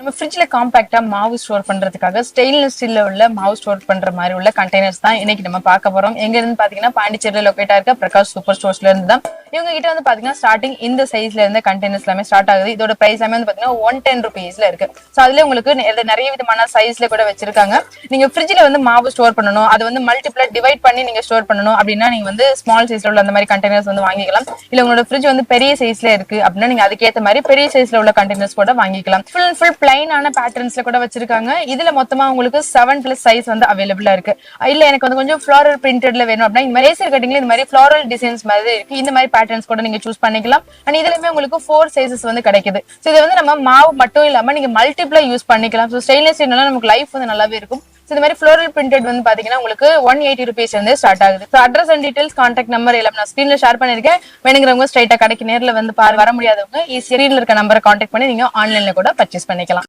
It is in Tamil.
நம்ம ஃப்ரிட்ஜ்ல காம்பாக்டா மாவு ஸ்டோர் பண்றதுக்காக ஸ்டெயின்லெஸ் ஸ்டீல்ல உள்ள மாவு ஸ்டோர் பண்ற மாதிரி உள்ள கண்டெய்னர்ஸ் தான் இன்னைக்கு நம்ம பார்க்க போறோம். எங்க இருந்து பாத்தீங்கன்னா பாண்டிச்சேரியில லொகேட்டா இருக்க பிரகாஷ் சூப்பர் ஸ்டோர்ஸ்ல இருந்து தான். இவங்க கிட்ட வந்து பாத்தீங்கன்னா ஸ்டார்டிங் இந்த சைஸ்ல இருந்த கண்டெய்னர்ஸ் எல்லாமே ஸ்டார்ட் ஆகுது. இதோட பிரைஸ் எல்லாமே வந்து பாத்தீங்கன்னா 110 rupeesல இருக்கு. சோ அதுல உங்களுக்கு நிறைய விதமான சைஸ்ல கூட வச்சிருக்காங்க. நீங்க ஃப்ரிட்ஜ்ல வந்து மாவு ஸ்டோர் பண்ணணும், அது வந்து மல்டிபிளா டிவைட் பண்ணி நீங்க ஸ்டோர் பண்ணணும் அப்படின்னா நீங்க வந்து ஸ்மால் சைஸ்ல உள்ள அந்த மாதிரி கண்டெய்னர்ஸ் வந்து வாங்கிக்கலாம். இல்ல உங்களோட ஃப்ரிட்ஜ் வந்து பெரிய சைஸ்ல இருக்கு அப்படின்னா நீங்க அதுக்கேற்ற மாதிரி பெரிய சைஸ்ல உள்ள கண்டெய்னர்ஸ் கூட வாங்கிக்கலாம். ஃபுல் பிளைனான பேட்டர்ன்ஸ்ல கூட வச்சிருக்காங்க. இதுல மொத்தமா உங்களுக்கு 7+ சைஸ் வந்து அவைலபிளா இருக்கு. இல்ல எனக்கு வந்து கொஞ்சம் ஃப்ளோரல் பிரிண்டட்ல வேணும் அப்படின்னா இந்த மாதிரி லேசர் கட்டிங்ல இந்த மாதிரி ஃப்ளோரல் டிசைன்ஸ் மாதிரி இருக்கு. இந்த மாதிரி பேட்டர்ன்ஸ் கூட நீங்க சூஸ் பண்ணிக்கலாம். அண்ட் இதுலயுமே உங்களுக்கு 4 சைஸஸ் வந்து கிடைக்குது. சோ இது வந்து நம்ம மாவு மட்டும் இல்லாம நீங்க மல்டிப்ளா யூஸ் பண்ணிக்கலாம். சோ ஸ்டெயின்லெஸ் ஸ்டீல்னால நமக்கு லைஃப் வந்து நல்லாவே இருக்கும். இந்த மாதிரி ஃப்ளோரல் பிரிண்டட் வந்து பாத்தீங்கன்னா உங்களுக்கு 180 rupees வந்து ஸ்டார்ட் ஆகுது. So address and details contact number எல்லாம் நான் ஸ்கிரீன்ல ஷேர் பண்ணிருக்கேன். வேணுங்கிறவங்க ஸ்ட்ரைட்டா கடைக்கு நேர்ல வந்து வர முடியாதவங்க ஈஸியா ஸ்கிரீன்ல இருக்க நம்பரை கான்டாக்ட் பண்ணி நீங்க ஆன்லைன்ல கூட பர்ச்சேஸ் பண்ணிக்கலாம்.